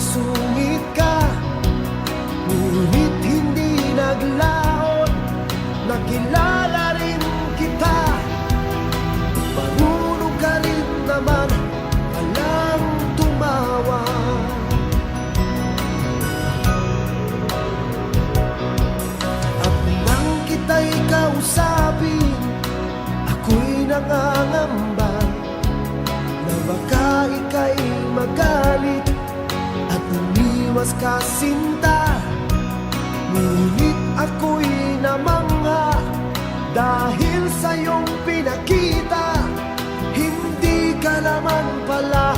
sungit ka, ngunit hindi naglaon. Nakilala rin kita, marunong ka rin naman palang tumawa. At nang kita'y kausapin, ako'y nangangamba na baka ika'y magalit at umiwas ka, sinta. Ngunit ako'y namangha dahil sa iyong pinakita, hindi ka naman pala